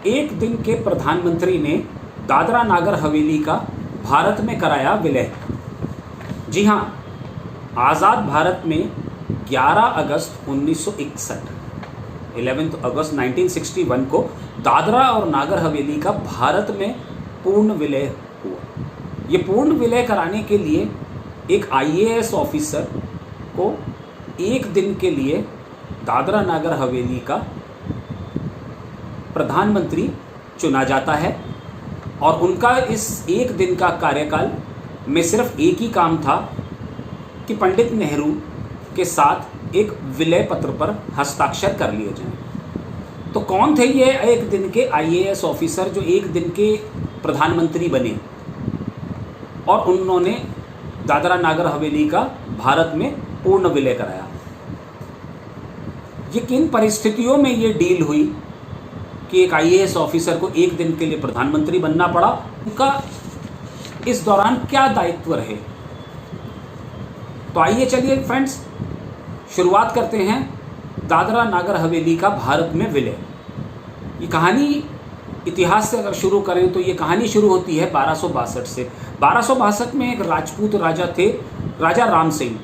एक दिन के प्रधानमंत्री ने दादरा नागर हवेली का भारत में कराया विलय। जी हाँ, आज़ाद भारत में 11 अगस्त 1961 11 अगस्त 1961 को दादरा और नागर हवेली का भारत में पूर्ण विलय हुआ। ये पूर्ण विलय कराने के लिए एक आईएएस ऑफिसर को एक दिन के लिए दादरा नागर हवेली का प्रधानमंत्री चुना जाता है और उनका इस एक दिन का कार्यकाल में सिर्फ एक ही काम था कि पंडित नेहरू के साथ एक विलय पत्र पर हस्ताक्षर कर लिए जाएं। तो कौन थे ये एक दिन के आईएएस ऑफिसर जो एक दिन के प्रधानमंत्री बने और उन्होंने दादरा नागर हवेली का भारत में पूर्ण विलय कराया? ये किन परिस्थितियों में ये डील हुई कि एक आईएएस ऑफिसर को एक दिन के लिए प्रधानमंत्री बनना पड़ा? उनका इस दौरान क्या दायित्व रहे? तो आइए चलिए फ्रेंड्स, शुरुआत करते हैं दादरा नागर हवेली का भारत में विलय। ये कहानी इतिहास से अगर शुरू करें तो ये कहानी शुरू होती है 1262 से। 1262 में एक राजपूत राजा थे, राजा राम सिंह।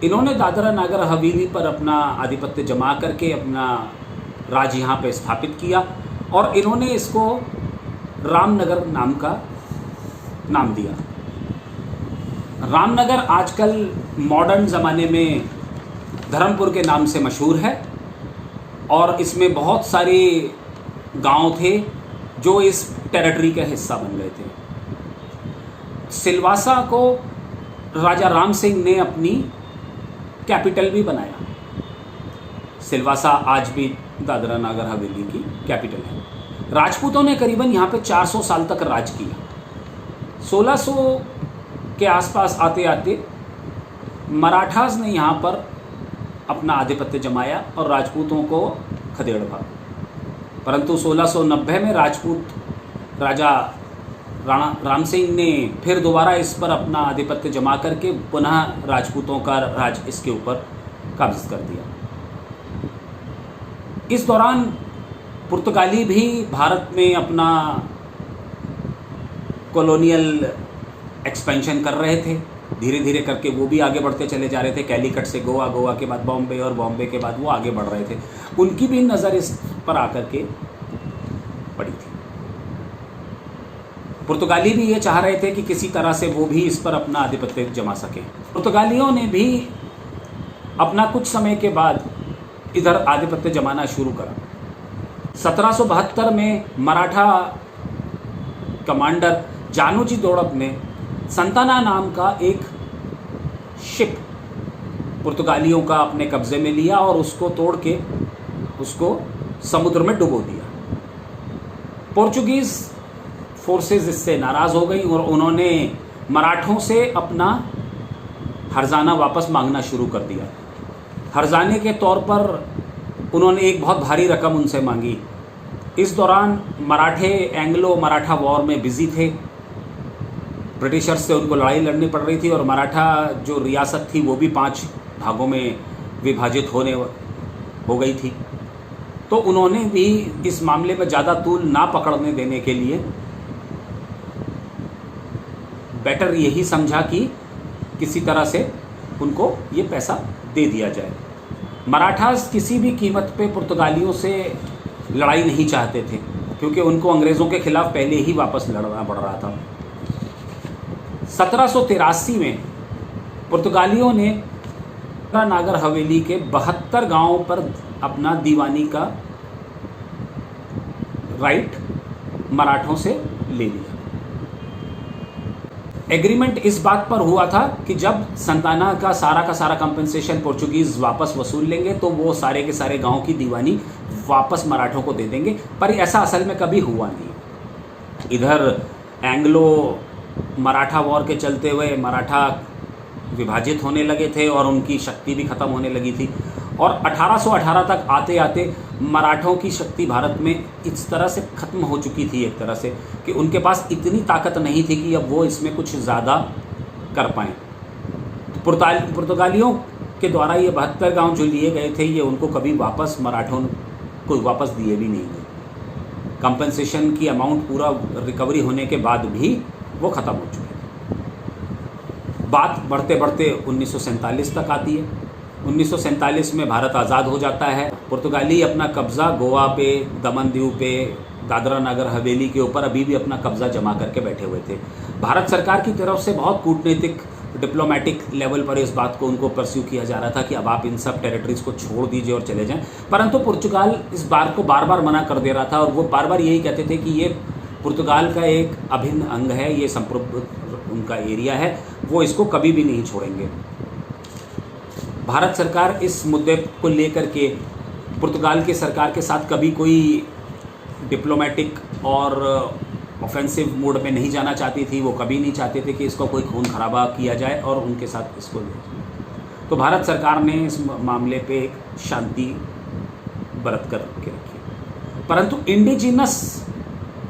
इन्होंने दादरा नागर हवेली पर अपना आधिपत्य जमा करके अपना राज यहाँ पे स्थापित किया और इन्होंने इसको रामनगर नाम का नाम दिया। रामनगर आजकल मॉडर्न ज़माने में धर्मपुर के नाम से मशहूर है और इसमें बहुत सारे गांव थे जो इस टेरिटरी का हिस्सा बन गए थे। सिलवासा को राजा राम सिंह ने अपनी कैपिटल भी बनाया। सिलवासा आज भी दादरा नागर हवेली की कैपिटल है। राजपूतों ने करीबन यहाँ पे 400 साल तक राज किया। 1600 के आसपास आते आते मराठास ने यहाँ पर अपना आधिपत्य जमाया और राजपूतों को खदेड़ भागा। परंतु 1690 में राजपूत राजा राणा राम सिंह ने फिर दोबारा इस पर अपना आधिपत्य जमा करके पुनः राजपूतों का राज इसके ऊपर कब्ज कर दिया। इस दौरान पुर्तगाली भी भारत में अपना कॉलोनियल एक्सपेंशन कर रहे थे। धीरे धीरे करके वो भी आगे बढ़ते चले जा रहे थे। कैलीकट से गोवा, गोवा के बाद बॉम्बे और बॉम्बे के बाद वो आगे बढ़ रहे थे। उनकी भी नज़र इस पर आकर के पड़ी थी। पुर्तगाली भी ये चाह रहे थे कि किसी तरह से वो भी इस पर अपना आधिपत्य जमा सकें। पुर्तगालियों ने भी अपना कुछ समय के बाद इधर आधिपत्य जमाना शुरू करा। 1772 में मराठा कमांडर जानूजी दोड़प ने संताना नाम का एक शिप पुर्तगालियों का अपने कब्जे में लिया और उसको तोड़ के उसको समुद्र में डुबो दिया। पोर्चुगीज़ फोर्सेस इससे नाराज़ हो गई और उन्होंने मराठों से अपना हर्जाना वापस मांगना शुरू कर दिया। हर्जाने के तौर पर उन्होंने एक बहुत भारी रकम उनसे मांगी। इस दौरान मराठे एंग्लो मराठा वॉर में बिजी थे। ब्रिटिशर्स से उनको लड़ाई लड़नी पड़ रही थी और मराठा जो रियासत थी वो भी 5 भागों में विभाजित हो गई थी। तो उन्होंने भी इस मामले में ज़्यादा तूल ना पकड़ने देने के लिए बेटर यही समझा कि किसी तरह से उनको ये पैसा दे दिया जाए। मराठास किसी भी कीमत पे पुर्तगालियों से लड़ाई नहीं चाहते थे क्योंकि उनको अंग्रेज़ों के खिलाफ पहले ही वापस लड़ना पड़ रहा था। 1783 में पुर्तगालियों ने नागर हवेली के 72 गांवों पर अपना दीवानी का राइट मराठों से ले लिया। एग्रीमेंट इस बात पर हुआ था कि जब संताना का सारा कंपनसेशन पोर्चुगीज़ वापस वसूल लेंगे तो वो सारे के सारे गांव की दीवानी वापस मराठों को दे देंगे। पर ऐसा असल में कभी हुआ नहीं। इधर एंग्लो मराठा वॉर के चलते हुए मराठा विभाजित होने लगे थे और उनकी शक्ति भी ख़त्म होने लगी थी और 1818 तक आते आते मराठों की शक्ति भारत में इस तरह से ख़त्म हो चुकी थी एक तरह से कि उनके पास इतनी ताकत नहीं थी कि अब वो इसमें कुछ ज़्यादा कर पाएँ। पुर्तगालियों के द्वारा ये 72 गांव जो लिए गए थे ये उनको कभी वापस मराठों को वापस दिए भी नहीं गए। कंपनसेशन की अमाउंट पूरा रिकवरी होने के बाद भी वो ख़त्म हो चुके हैं। बात बढ़ते बढ़ते 1947 तक आती है। 1947 में भारत आज़ाद हो जाता है। पुर्तगाली अपना कब्ज़ा गोवा पे, दमन दीव पे, दादरा नगर हवेली के ऊपर अभी भी अपना कब्ज़ा जमा करके बैठे हुए थे। भारत सरकार की तरफ से बहुत कूटनीतिक डिप्लोमेटिक लेवल पर इस बात को उनको परस्यू किया जा रहा था कि अब आप इन सब टेरिटरीज़ को छोड़ दीजिए और चले जाएं, परंतु पुर्तगाल इस बात को बार बार मना कर दे रहा था और वो बार बार यही कहते थे कि ये पुर्तगाल का एक अभिन्न अंग है, ये संप्रभुत्व उनका एरिया है, वो इसको कभी भी नहीं छोड़ेंगे। भारत सरकार इस मुद्दे को लेकर के पुर्तगाल की सरकार के साथ कभी कोई डिप्लोमेटिक और ऑफेंसिव मोड में नहीं जाना चाहती थी। वो कभी नहीं चाहते थे कि इसको कोई खून खराबा किया जाए और उनके साथ इसको तो भारत सरकार ने इस मामले पे एक शांति बरत कर के रखी। परंतु इंडिजिनस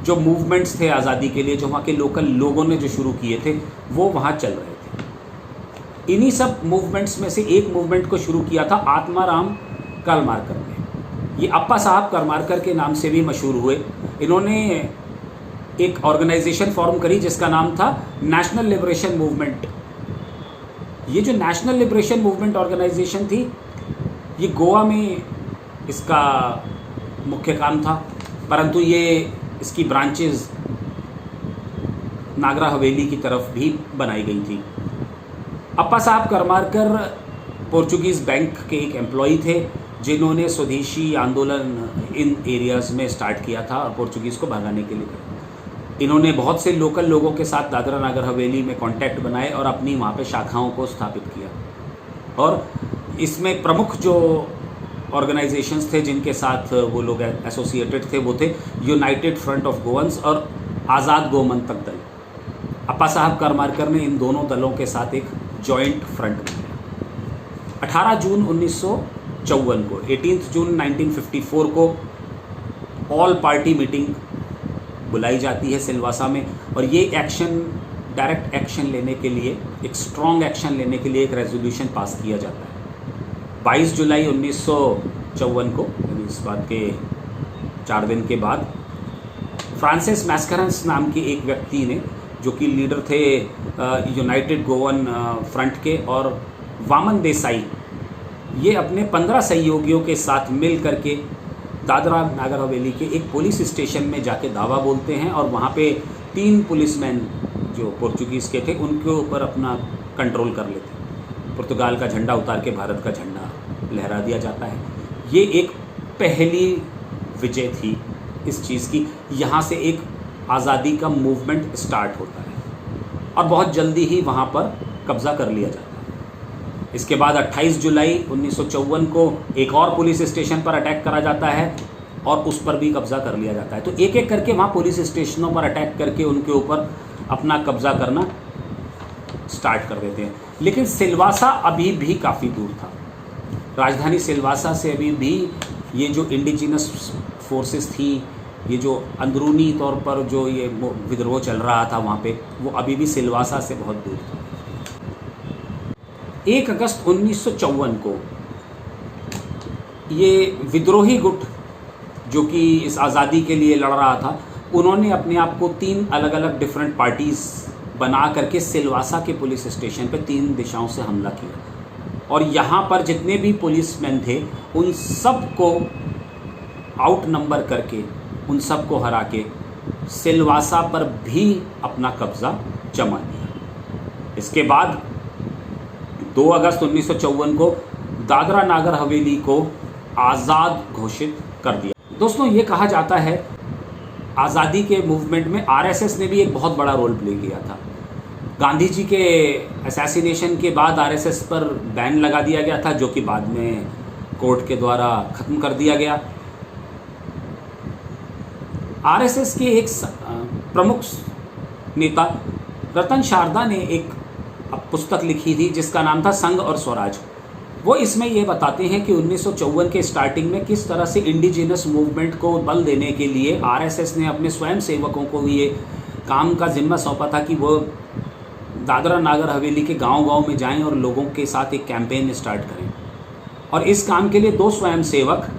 जो मूवमेंट्स थे आज़ादी के लिए, जो वहाँ के लोकल लोगों ने जो शुरू किए थे, वो वहाँ चल रहे थे। इन्हीं सब मूवमेंट्स में से एक मूवमेंट को शुरू किया था आत्माराम करमारकर ने। ये अप्पा साहब करमारकर के नाम से भी मशहूर हुए। इन्होंने एक ऑर्गेनाइजेशन फॉर्म करी जिसका नाम था नेशनल लिबरेशन मूवमेंट। ये जो नेशनल लिबरेशन मूवमेंट ऑर्गेनाइजेशन थी, ये गोवा में इसका मुख्य काम था, परंतु ये इसकी ब्रांचेस नागरा हवेली की तरफ भी बनाई गई थी। अप्पा साहब करमारकर पोर्चुगीज़ बैंक के एक एम्प्लॉई थे जिन्होंने स्वदेशी आंदोलन इन एरियाज़ में स्टार्ट किया था और पोर्चुगीज़ को भगाने के लिए। इन्होंने बहुत से लोकल लोगों के साथ दादरा नगर हवेली में कांटेक्ट बनाए और अपनी वहाँ पे शाखाओं को स्थापित किया। और इसमें प्रमुख जो ऑर्गेनाइजेशंस थे जिनके साथ वो लोग एसोसिएटेड थे, वो थे यूनाइटेड फ्रंट ऑफ गोवंस और आज़ाद गोमंतक दल। अप्पा साहब करमारकर ने इन दोनों दलों के साथ एक जॉइंट फ्रंट बनाया। 18 जून 1954 को, 18 जून 1954 को ऑल पार्टी मीटिंग बुलाई जाती है सिलवासा में और ये एक्शन, डायरेक्ट एक्शन लेने के लिए, एक स्ट्रॉन्ग एक्शन लेने के लिए एक रेजोल्यूशन पास किया जाता है। 22 जुलाई 1954 को, यानी इस बात के 4 दिन के बाद, फ्रांसिस मैस्करेंस नाम के एक व्यक्ति ने, जो कि लीडर थे यूनाइटेड गोवन फ्रंट के, और वामन देसाई, ये अपने 15 सहयोगियों के साथ मिल करके दादरा नागर हवेली के एक पुलिस स्टेशन में जाके दावा बोलते हैं और वहाँ पे 3 पुलिसमैन जो पोर्चुगीज़ के थे उनके ऊपर अपना कंट्रोल कर लेते हैं। पुर्तगाल का झंडा उतार के भारत का झंडा लहरा दिया जाता है। ये एक पहली विजय थी इस चीज़ की। यहाँ से एक आज़ादी का मूवमेंट स्टार्ट होता है और बहुत जल्दी ही वहाँ पर कब्ज़ा कर लिया जाता है। इसके बाद 28 जुलाई 1954 को एक और पुलिस स्टेशन पर अटैक करा जाता है और उस पर भी कब्ज़ा कर लिया जाता है। तो एक एक करके वहाँ पुलिस स्टेशनों पर अटैक करके उनके ऊपर अपना कब्ज़ा करना स्टार्ट कर देते हैं। लेकिन सिलवासा अभी भी काफ़ी दूर था। राजधानी सिलवासा से अभी भी ये जो इंडिजिनस फोर्सेस थी, ये जो अंदरूनी तौर पर जो ये विद्रोह चल रहा था वहाँ पे, वो अभी भी सिलवासा से बहुत दूर था। 1 अगस्त 1954 को ये विद्रोही गुट जो कि इस आज़ादी के लिए लड़ रहा था, उन्होंने अपने आप को 3 अलग अलग डिफरेंट पार्टीज़ बना करके सिलवासा के पुलिस स्टेशन पे 3 दिशाओं से हमला किया और यहाँ पर जितने भी पुलिसमैन थे उन सब को आउट नंबर करके, उन सब को हरा के सिलवासा पर भी अपना कब्ज़ा जमा लिया। इसके बाद 2 अगस्त 1954 को दादरा नागर हवेली को आज़ाद घोषित कर दिया। दोस्तों, ये कहा जाता है आज़ादी के मूवमेंट में आरएसएस ने भी एक बहुत बड़ा रोल प्ले किया था। गांधी जी के असैसिनेशन के बाद आरएसएस पर बैन लगा दिया गया था, जो कि बाद में कोर्ट के द्वारा ख़त्म कर दिया गया। आरएसएस के एक प्रमुख नेता रतन शारदा ने एक पुस्तक लिखी थी जिसका नाम था संघ और स्वराज। वो इसमें ये बताते हैं कि 1954 के स्टार्टिंग में किस तरह से इंडिजिनस मूवमेंट को बल देने के लिए आरएसएस ने अपने स्वयं सेवकों को ये काम का जिम्मा सौंपा था कि वो दादरा नागर हवेली के गांव-गांव में जाएं और लोगों के साथ एक कैंपेन स्टार्ट करें। और इस काम के लिए 2 स्वयं सेवक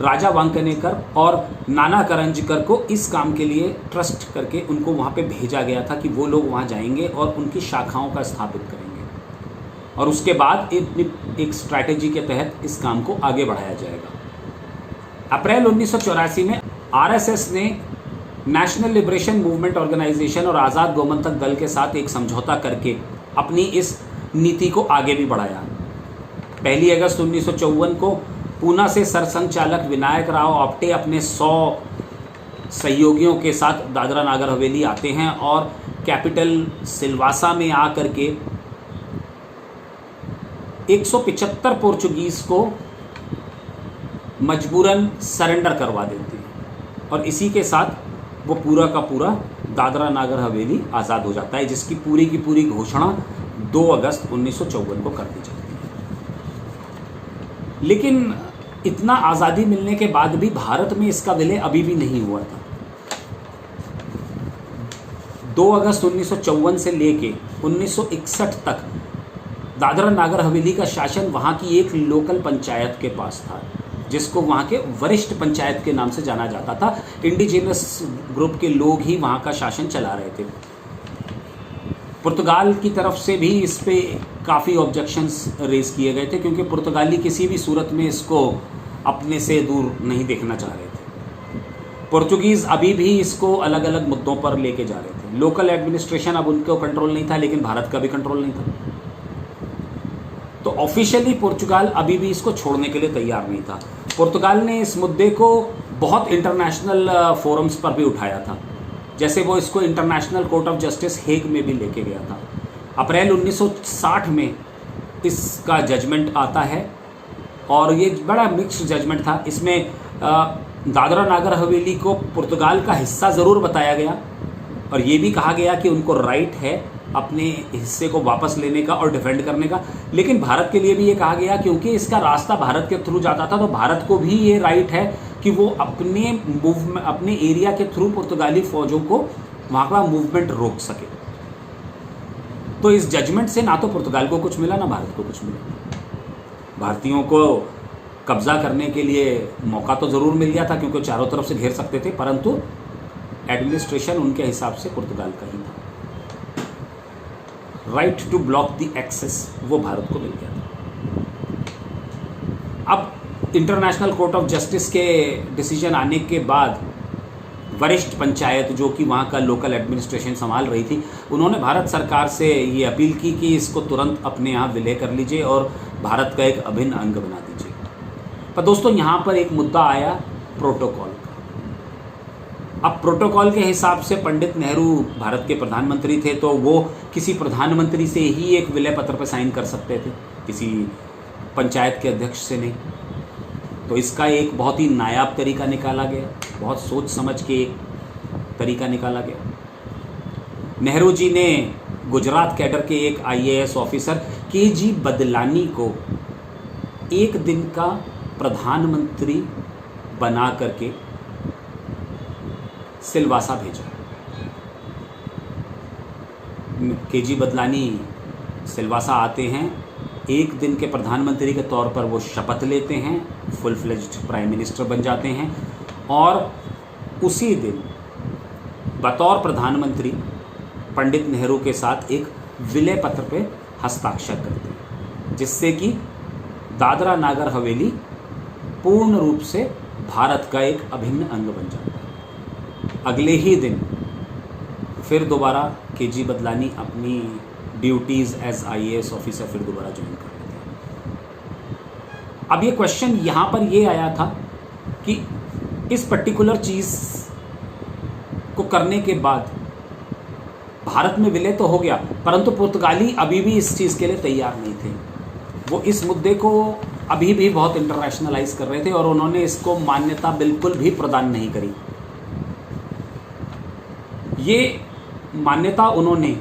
राजा वांकनेकर और नाना करंजकर को इस काम के लिए ट्रस्ट करके उनको वहाँ पे भेजा गया था कि वो लोग वहाँ जाएंगे और उनकी शाखाओं का स्थापित करेंगे, और उसके बाद एक स्ट्रैटेजी के तहत इस काम को आगे बढ़ाया जाएगा। अप्रैल 1984 में आरएसएस ने नेशनल लिबरेशन मूवमेंट ऑर्गेनाइजेशन और आज़ाद गोमंतक दल के साथ एक समझौता करके अपनी इस नीति को आगे भी बढ़ाया। 1 अगस्त 1954 को पूना से सरसंघचालक विनायक राव आप्टे अपने 100 सहयोगियों के साथ दादरा नागर हवेली आते हैं और कैपिटल सिलवासा में आकर के 175 पोर्चुगीज़ को मजबूरन सरेंडर करवा देते हैं, और इसी के साथ वो पूरा का पूरा दादरा नागर हवेली आज़ाद हो जाता है, जिसकी पूरी की पूरी घोषणा 2 अगस्त 1954 को कर दी जाती है। लेकिन इतना आज़ादी मिलने के बाद भी भारत में इसका विलय अभी भी नहीं हुआ था। 2 अगस्त 1954 से लेके 1961 तक दादरा नागर हवेली का शासन वहाँ की एक लोकल पंचायत के पास था, जिसको वहाँ के वरिष्ठ पंचायत के नाम से जाना जाता था। इंडिजिनस ग्रुप के लोग ही वहाँ का शासन चला रहे थे। पुर्तगाल की तरफ से भी इस पे काफ़ी ऑब्जेक्शंस रेज किए गए थे, क्योंकि पुर्तगाली किसी भी सूरत में इसको अपने से दूर नहीं देखना चाह रहे थे। पोर्चुगीज़ अभी भी इसको अलग अलग मुद्दों पर लेके जा रहे थे। लोकल एडमिनिस्ट्रेशन अब उनको कंट्रोल नहीं था, लेकिन भारत का भी कंट्रोल नहीं था। तो ऑफिशियली पुर्तगाल अभी भी इसको छोड़ने के लिए तैयार नहीं था। पुर्तगाल ने इस मुद्दे को बहुत इंटरनेशनल फोरम्स पर भी उठाया था, जैसे वो इसको international court of justice Hague में भी लेके गया था। अप्रैल 1960 में इसका जजमेंट आता है, और ये बड़ा मिक्स्ड जजमेंट था। इसमें दादरा नागर हवेली को पुर्तगाल का हिस्सा ज़रूर बताया गया, और ये भी कहा गया कि उनको राइट है अपने हिस्से को वापस लेने का और डिफेंड करने का। लेकिन भारत के लिए भी ये कहा गया, क्योंकि इसका रास्ता भारत के थ्रू जाता था, तो भारत को भी ये राइट है कि वो अपने एरिया के थ्रू पुर्तगाली फौजों को वहाँ का मूवमेंट रोक सके। तो इस जजमेंट से ना तो पुर्तगाल को कुछ मिला, ना भारत को कुछ मिला। भारतीयों को कब्जा करने के लिए मौका तो ज़रूर मिल गया था, क्योंकि चारों तरफ से घेर सकते थे, परंतु एडमिनिस्ट्रेशन उनके हिसाब से पुर्तगाल का ही था। Right to block the access वो भारत को मिल गया था। अब इंटरनेशनल कोर्ट ऑफ जस्टिस के डिसीजन आने के बाद वरिष्ठ पंचायत, जो कि वहाँ का लोकल एडमिनिस्ट्रेशन संभाल रही थी, उन्होंने भारत सरकार से ये अपील की कि इसको तुरंत अपने यहाँ विलय कर लीजिए और भारत का एक अभिन्न अंग बना दीजिए। पर दोस्तों, यहाँ पर एक मुद्दा आया प्रोटोकॉल का। अब प्रोटोकॉल के हिसाब से पंडित नेहरू भारत के प्रधानमंत्री थे, तो वो किसी प्रधानमंत्री से ही एक विलय पत्र पर साइन कर सकते थे, किसी पंचायत के अध्यक्ष से नहीं। तो इसका एक बहुत ही नायाब तरीका निकाला गया, बहुत सोच समझ के एक तरीका निकाला गया। नेहरू जी ने गुजरात कैडर के एक IAS ऑफिसर KG बदलानी को एक दिन का प्रधानमंत्री बना करके सिलवासा भेजा। KG बदलानी सिलवासा आते हैं, एक दिन के प्रधानमंत्री के तौर पर वो शपथ लेते हैं, फुल फ्लेज्ड प्राइम मिनिस्टर बन जाते हैं, और उसी दिन बतौर प्रधानमंत्री पंडित नेहरू के साथ एक विलय पत्र पे हस्ताक्षर करते हैं, जिससे कि दादरा नागर हवेली पूर्ण रूप से भारत का एक अभिन्न अंग बन जाता है। अगले ही दिन फिर दोबारा KG बदलानी अपनी ड्यूटीज़ एज IAS ऑफिसर फिर दोबारा ज्वाइन कर लेते हैं। अब ये क्वेश्चन यहाँ पर ये आया था कि इस पर्टिकुलर चीज़ को करने के बाद भारत में विलय तो हो गया, परंतु पुर्तगाली अभी भी इस चीज़ के लिए तैयार नहीं थे। वो इस मुद्दे को अभी भी बहुत इंटरनेशनलाइज कर रहे थे, और उन्होंने इसको मान्यता बिल्कुल भी प्रदान नहीं करी। ये मान्यता उन्होंने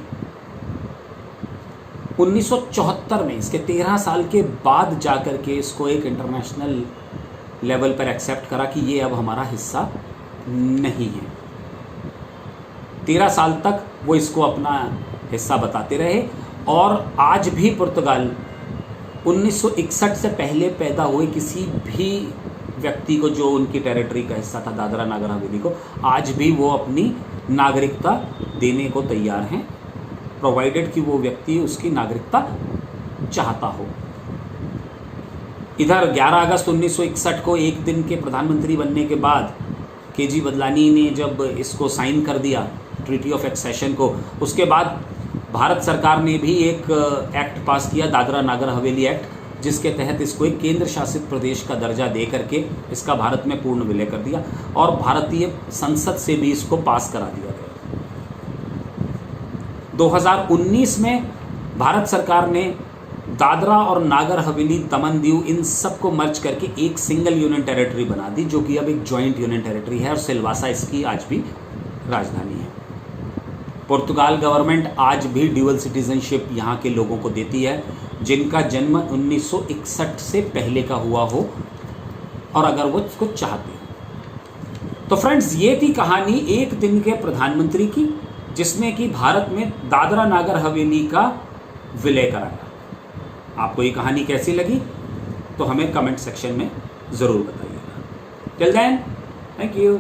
1974 में, इसके 13 साल के बाद जाकर के इसको एक इंटरनेशनल लेवल पर एक्सेप्ट करा कि ये अब हमारा हिस्सा नहीं है। 13 साल तक वो इसको अपना हिस्सा बताते रहे, और आज भी पुर्तगाल 1961 से पहले पैदा हुए किसी भी व्यक्ति को, जो उनकी टेरिटरी का हिस्सा था दादरा नागर हवेली को, आज भी वो अपनी नागरिकता देने को तैयार हैं, प्रोवाइडेड कि वो व्यक्ति उसकी नागरिकता चाहता हो। इधर 11 अगस्त 1961 को एक दिन के प्रधानमंत्री बनने के बाद केजी बदलानी ने जब इसको साइन कर दिया, ट्रीटी ऑफ एक्सेशन को, उसके बाद भारत सरकार ने भी एक एक्ट पास किया, दादरा नागर हवेली एक्ट, जिसके तहत इसको एक केंद्र शासित प्रदेश का दर्जा दे करके इसका भारत में पूर्ण विलय कर दिया और भारतीय संसद से भी इसको पास करा दिया गया। 2019 में भारत सरकार ने दादरा और नागर हवेली, दमन दीव, इन सबको मर्ज करके एक सिंगल यूनियन टेरिटरी बना दी, जो कि अब एक जॉइंट यूनियन टेरिटरी है और सिलवासा इसकी आज भी राजधानी है। पुर्तगाल गवर्नमेंट आज भी ड्यूअल सिटीजनशिप यहाँ के लोगों को देती है जिनका जन्म 1961 से पहले का हुआ हो और अगर वो इसको चाहते हो। तो फ्रेंड्स, ये थी कहानी एक दिन के प्रधानमंत्री की, जिसने कि भारत में दादरा नागर हवेली का विलय कराया। आपको ये कहानी कैसी लगी तो हमें कमेंट सेक्शन में ज़रूर बताइएगा। Till then, thank you.